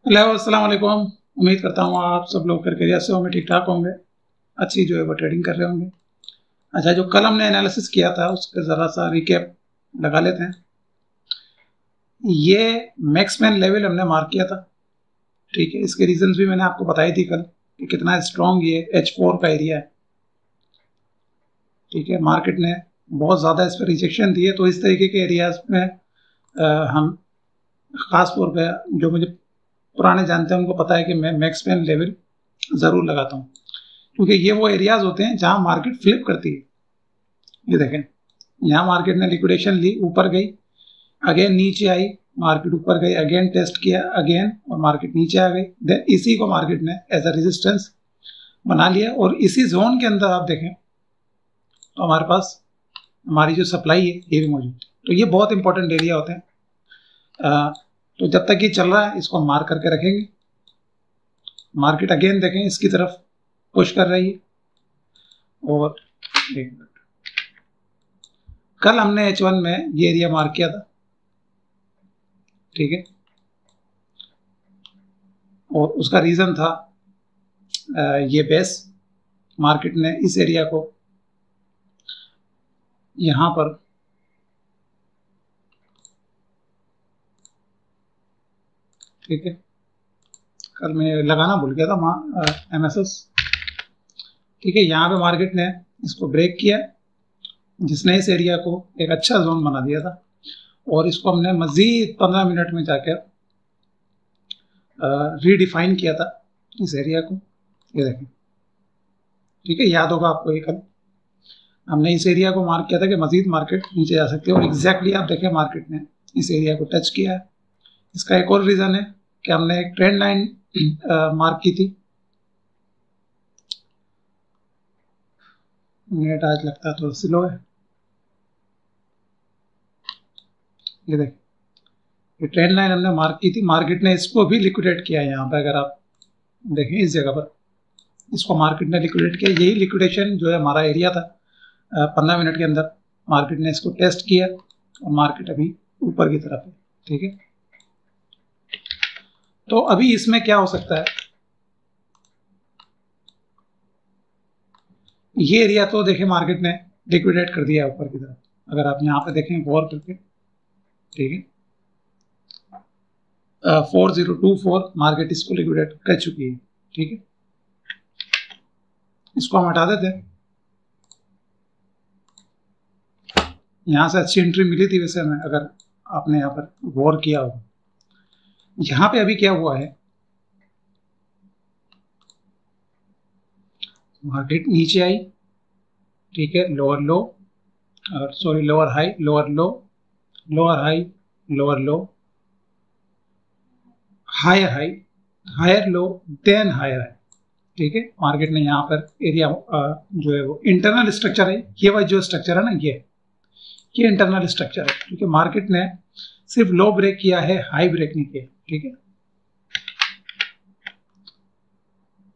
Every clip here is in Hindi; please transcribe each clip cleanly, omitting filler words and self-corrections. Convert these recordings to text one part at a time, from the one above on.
हेलो, अस्सलाम वालेकुम। उम्मीद करता हूँ आप सब लोग करके जैसे होंगे, ठीक ठाक होंगे, अच्छी जो है वो ट्रेडिंग कर रहे होंगे। अच्छा, जो कल हमने एनालिसिस किया था उसका ज़रा सा रिकैप लगा लेते हैं। ये मैक्समैन लेवल हमने मार्क किया था, ठीक है। इसके रीजंस भी मैंने आपको बताई थी कल कि कितना स्ट्रॉन्ग ये H4 का एरिया है, ठीक है। मार्केट ने बहुत ज़्यादा इस पर रिजेक्शन दी है, तो इस तरीके के एरियाज में हम ख़ास तौर पर जो मुझे पुराने जानते हैं उनको पता है कि मैं मैक्समैन लेवल ज़रूर लगाता हूँ, क्योंकि ये वो एरियाज होते हैं जहां मार्केट फ्लिप करती है। ये देखें, यहाँ मार्केट ने लिक्विडेशन ली, ऊपर गई, अगेन नीचे आई, मार्केट ऊपर गई, अगेन टेस्ट किया, अगेन और मार्केट नीचे आ गई। देन इसी को मार्केट ने एज अ रेजिस्टेंस बना लिया, और इसी जोन के अंदर आप देखें तो हमारे पास हमारी जो सप्लाई है ये भी मौजूद है। तो ये बहुत इंपॉर्टेंट एरिया होते हैं। तो जब तक ये चल रहा है इसको मार्क करके रखेंगे। मार्केट अगेन देखें इसकी तरफ पुश कर रही है, और एक मिनट, कल हमने H1 में ये एरिया मार्क किया था, ठीक है। और उसका रीजन था ये बेस, मार्केट ने इस एरिया को यहां पर ठीक है, कल मैं लगाना भूल गया था MSS, ठीक है। यहां पे मार्केट ने इसको ब्रेक किया, जिसने इस एरिया को एक अच्छा जोन बना दिया था, और इसको हमने मजीद 15 मिनट में जाकर रीडिफाइन किया था इस एरिया को। ये देखें, ठीक है, याद होगा आपको, ये कल हमने इस एरिया को मार्क किया था कि मजीद मार्केट नीचे जा सकती है, और एग्जैक्टली आप देखें मार्केट ने इस एरिया को टच किया है। इसका एक और रीजन है कि हमने एक ट्रेंड लाइन मार्क की थी। नेट आज लगता है थोड़ा स्लो है। ये देखें, ये ट्रेंड लाइन हमने मार्क की थी, मार्केट ने इसको भी लिक्विडेट किया है। यहाँ पर अगर आप देखें इस जगह पर इसको मार्केट ने लिक्विडेट किया। यही लिक्विडेशन जो है हमारा एरिया था 15 मिनट के अंदर। मार्केट ने इसको टेस्ट किया और मार्केट अभी ऊपर की तरफ है, ठीक है। तो अभी इसमें क्या हो सकता है, ये एरिया तो देखें मार्केट ने लिक्विडेट कर दिया है ऊपर की तरफ। अगर आप यहाँ पे देखें गौर करके, ठीक है, 4024 मार्केट इसको लिक्विडेट कर चुकी है, ठीक है। इसको हम हटा देते हैं। यहाँ से अच्छी एंट्री मिली थी वैसे हमें, अगर आपने यहाँ पर गौर किया हो। यहाँ पे अभी क्या हुआ है, मार्केट नीचे आई, ठीक है, lower low, sorry lower high, lower low, lower high, lower low, higher high, higher low, then higher high, ठीक है। मार्केट ने यहाँ पर एरिया जो है वो इंटरनल स्ट्रक्चर है, ये वाला जो स्ट्रक्चर है ना, ये इंटरनल स्ट्रक्चर है, क्योंकि मार्केट ने सिर्फ लो ब्रेक किया है, हाई ब्रेक नहीं किया, ठीक है।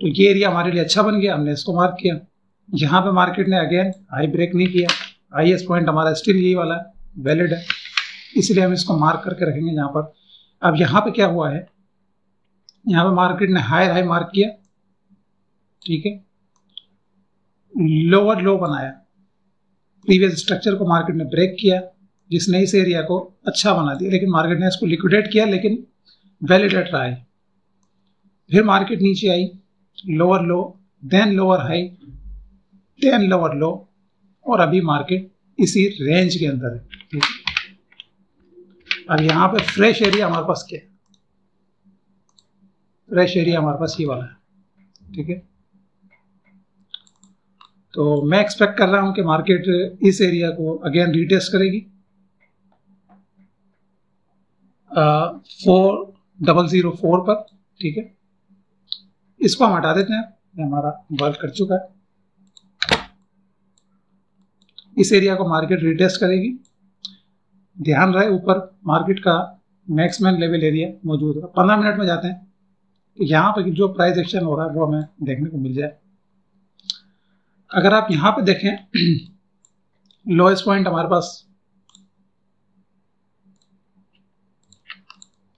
तो ये एरिया हमारे लिए अच्छा बन गया, हमने इसको मार्क किया। यहाँ पे मार्केट ने अगेन हाई ब्रेक नहीं किया, हाईएस्ट पॉइंट हमारा स्टिल यही वाला वैलिड है, इसलिए हम इसको मार्क करके रखेंगे यहाँ पर। अब यहाँ पे क्या हुआ है, यहाँ पे मार्केट ने हायर हाई मार्क किया, ठीक है, लोअर लो बनाया, प्रीवियस स्ट्रक्चर को मार्केट ने ब्रेक किया, जिसने इस एरिया को अच्छा बना दिया, लेकिन मार्केट ने इसको लिक्विडेट किया, लेकिन वैलिडेट रहा है। फिर मार्केट नीचे आई, lower low, then lower high, then lower low, और अभी मार्केट इसी रेंज के अंदर है। अब यहाँ पे फ्रेश एरिया हमारे पास क्या है, फ्रेश एरिया हमारे पास ये वाला है, ठीक है। तो मैं एक्सपेक्ट कर रहा हूं कि मार्केट इस एरिया को अगेन रीटेस्ट करेगी 4004 पर, ठीक है। इसको हम हटा देते हैं, हमारा वर्क कर चुका है। इस एरिया को मार्केट रीटेस्ट करेगी, ध्यान रहे ऊपर मार्केट का मैक्सिमम लेवल एरिया मौजूद है। 15 मिनट में जाते हैं, यहाँ पे जो प्राइस एक्शन हो रहा है वो हमें देखने को मिल जाए। अगर आप यहाँ पे देखें लोएस्ट पॉइंट हमारे पास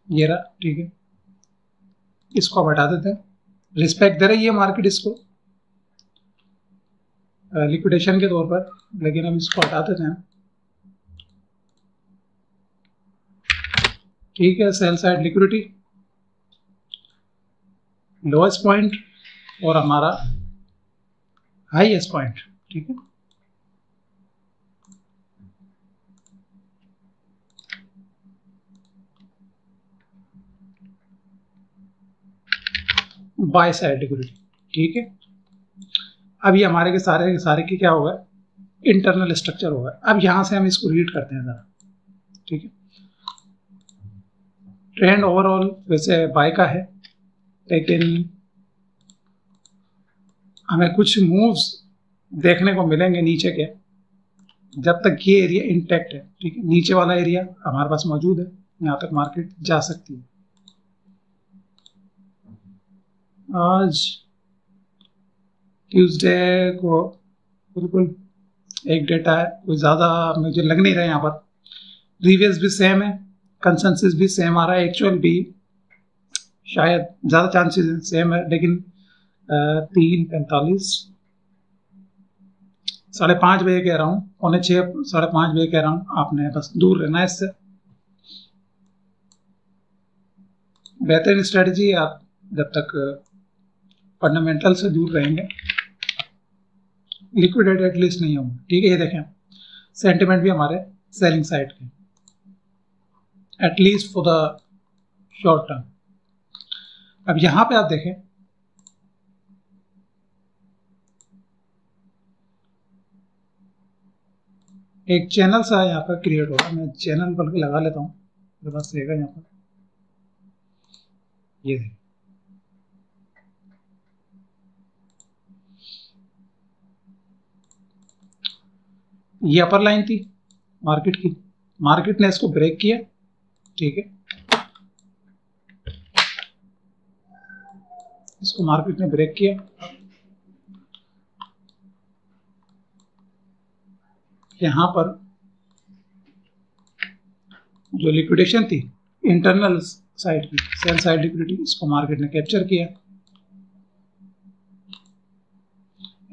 ये रहा, ठीक है। इसको आप हटा देते हैं, रिस्पेक्ट दे रही है मार्केट इसको लिक्विडेशन के तौर पर, लेकिन हम इसको हटा देते हैं। ठीक है, sell side liquidity lowest point और हमारा हाईएस्ट पॉइंट। ठीक है, बाय साइड लिक्विडिटी। ठीक है, अब ये हमारे के सारे की क्या होगा, इंटरनल स्ट्रक्चर होगा। अब यहां से हम इसको रीड करते हैं जरा। ठीक है, ट्रेंड ओवरऑल वैसे बाय का है, लेकिन हमें कुछ मूव्स देखने को मिलेंगे नीचे के, जब तक ये एरिया इंटैक्ट है। ठीक है, नीचे वाला एरिया हमारे पास मौजूद है, यहां तक मार्केट जा सकती है। आज ट्यूसडे को बिल्कुल एक डेटा है, कोई ज़्यादा मुझे लग नहीं रहा है। यहाँ पर प्रीवियस भी सेम है, कंसेंसस भी सेम आ रहा है, एक्चुअल भी शायद ज़्यादा चांसेस सेम है, लेकिन 3:45 5:30 बजे कह रहा हूँ, 5:45 5:30 बजे कह रहा हूँ। आपने बस दूर रहना है इससे। बेहतरीन स्ट्रेटजी आप जब तक फंडामेंटल से दूर रहेंगे, लिक्विडेट एटलीस्ट नहीं होंगे। ठीक है, ये देखें सेंटिमेंट भी हमारे सेलिंग साइड के, at least for the short term. अब यहां पे आप देखें, एक चैनल सा यहाँ पर क्रिएट होगा। मैं चैनल बल्कि लगा लेता हूँ, मेरे पास रहेगा यहाँ पर। ये देखें, ये अपर लाइन थी मार्केट की, मार्केट ने इसको ब्रेक किया। ठीक है, इसको मार्केट ने ब्रेक किया, यहां पर जो लिक्विडेशन थी इंटरनल साइड की, सेल साइड लिक्विडिटी, इसको मार्केट ने कैप्चर किया।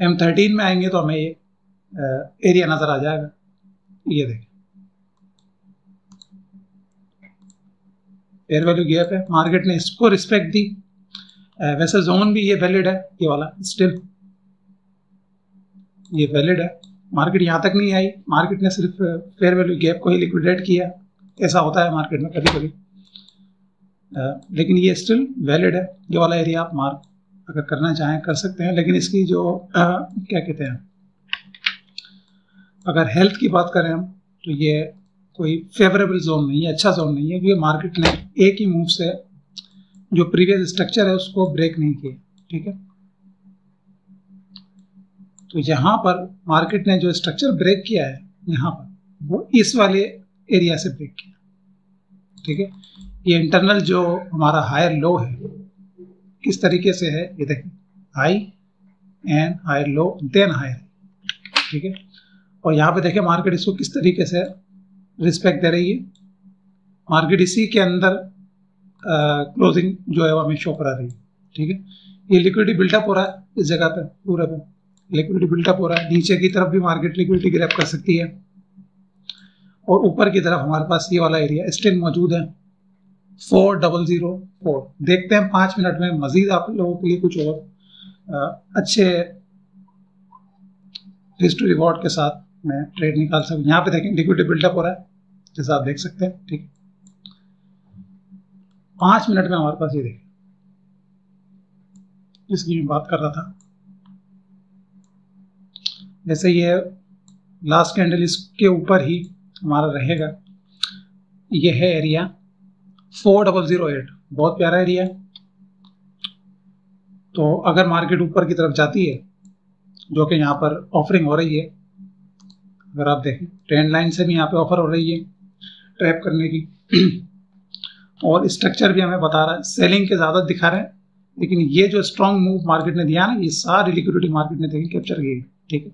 M13 में आएंगे तो हमें ये एरिया नजर आ जाएगा। ये देखें, फेयर वैल्यू गैप है, मार्केट ने इसको रिस्पेक्ट दी। वैसे जोन भी ये वैलिड है, ये वाला स्टिल ये वैलिड है। मार्केट यहाँ तक नहीं आई, मार्केट ने सिर्फ फेयर वैल्यू गैप को ही लिक्विडेट किया। ऐसा होता है मार्केट में कभी कभी, लेकिन ये स्टिल वैलिड है। ये वाला एरिया आप मार्क अगर करना चाहें कर सकते हैं, लेकिन इसकी जो क्या कहते हैं, अगर हेल्थ की बात करें हम, तो ये कोई फेवरेबल जोन नहीं है, अच्छा जोन नहीं है, क्योंकि मार्केट ने एक ही मूव से जो प्रीवियस स्ट्रक्चर है उसको ब्रेक नहीं किया। ठीक है, तो यहाँ पर मार्केट ने जो स्ट्रक्चर ब्रेक किया है यहाँ पर, वो इस वाले एरिया से ब्रेक किया। ठीक है, ये इंटरनल जो हमारा हायर लो है किस तरीके से है, ये देखिए, high and higher low then higher. ठीक है, और यहाँ पे देखिए मार्केट इसको किस तरीके से रिस्पेक्ट दे रही है। मार्केट इसी के अंदर क्लोजिंग जो है वो हमें शो करा रही है। ठीक है, ये लिक्विडिटी बिल्टअप हो रहा है इस जगह पे, पूरे पे लिक्विडिटी बिल्टअप हो रहा है। नीचे की तरफ भी मार्केट लिक्विडिटी ग्रैब कर सकती है, और ऊपर की तरफ हमारे पास ये वाला एरिया स्टिल मौजूद है 4004। देखते हैं 5 मिनट में मजीद आप लोगों के लिए कुछ और अच्छे रिस्क टू रिवॉर्ड के साथ मैं ट्रेड निकाल सकूँ। यहाँ पे देखें लिक्विडिटी बिल्डअप हो रहा है जैसा आप देख सकते हैं। ठीक, 5 मिनट में हमारे पास ये देखें, जिसकी मैं बात कर रहा था, जैसे ये लास्ट कैंडल इसके ऊपर ही हमारा रहेगा। ये है एरिया 4008, बहुत प्यारा एरिया है। तो अगर मार्केट ऊपर की तरफ जाती है, जो कि यहाँ पर ऑफरिंग हो रही है, अगर आप देखें ट्रेंड लाइन से भी यहाँ पे ऑफर हो रही है ट्रैप करने की, और स्ट्रक्चर भी हमें बता रहा है, सेलिंग के ज़्यादा दिखा रहे हैं, लेकिन ये जो स्ट्रॉन्ग मूव मार्केट ने दिया ना, ये सारी लिक्विडिटी मार्केट ने देखी कैप्चर की। ठीक है,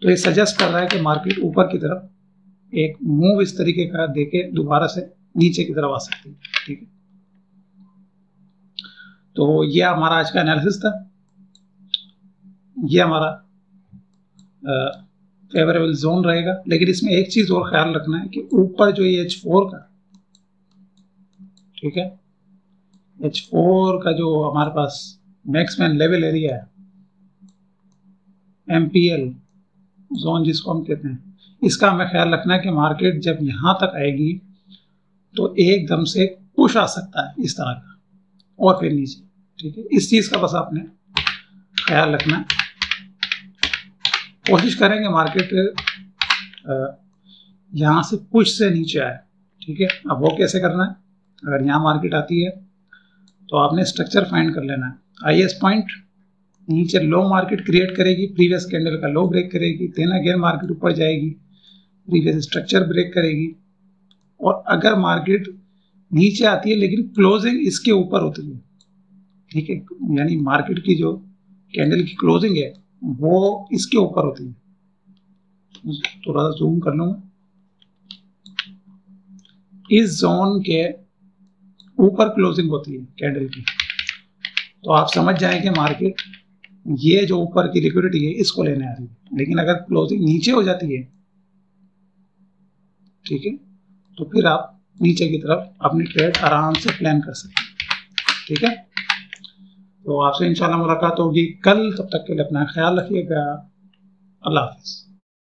तो ये सजेस्ट कर रहा है कि मार्केट ऊपर की तरफ एक मूव इस तरीके का देके दोबारा से नीचे की तरफ आ सकती है। ठीक है, तो ये हमारा आज का एनालिसिस था। ये हमारा फेवरेबल जोन रहेगा, लेकिन इसमें एक चीज और ख्याल रखना है कि ऊपर जो ये H4 का, ठीक है, H4 का जो हमारे पास मैक्सिमम लेवल एरिया है, MPL जोन जिसको हम कहते हैं, इसका हमें ख्याल रखना है कि मार्केट जब यहां तक आएगी तो एकदम से पुश आ सकता है इस तरह का और फिर नीचे, ठीक है। इस चीज का बस आपने ख्याल रखना है। कोशिश करेंगे मार्केट यहां से पुश से नीचे आए, ठीक है। अब वो कैसे करना है, अगर यहां मार्केट आती है तो आपने स्ट्रक्चर फाइंड कर लेना है। हाईएस्ट पॉइंट नीचे लो मार्केट क्रिएट करेगी, प्रीवियस कैंडल का लो ब्रेक करेगी, देन अगेन मार्केट ऊपर जाएगी, प्रीवियस स्ट्रक्चर ब्रेक करेगी, और अगर मार्केट नीचे आती है लेकिन क्लोजिंग इसके ऊपर होती है, ठीक है, यानी मार्केट की जो कैंडल की क्लोजिंग है वो इसके ऊपर होती है, थोड़ा सा जूम कर लूंगा, इस जोन के ऊपर क्लोजिंग होती है कैंडल की, तो आप समझ जाएं कि मार्केट ये जो ऊपर की लिक्विडिटी है इसको लेने आ रही है। लेकिन अगर क्लोजिंग नीचे हो जाती है, ठीक है, तो फिर आप नीचे की तरफ अपनी ट्रेड आराम से प्लान कर सकते हैं, ठीक है। तो आपसे इंशाल्लाह मुलाकात होगी कल, तब तक के लिए अपना ख्याल रखिएगा। अल्लाह हाफिज।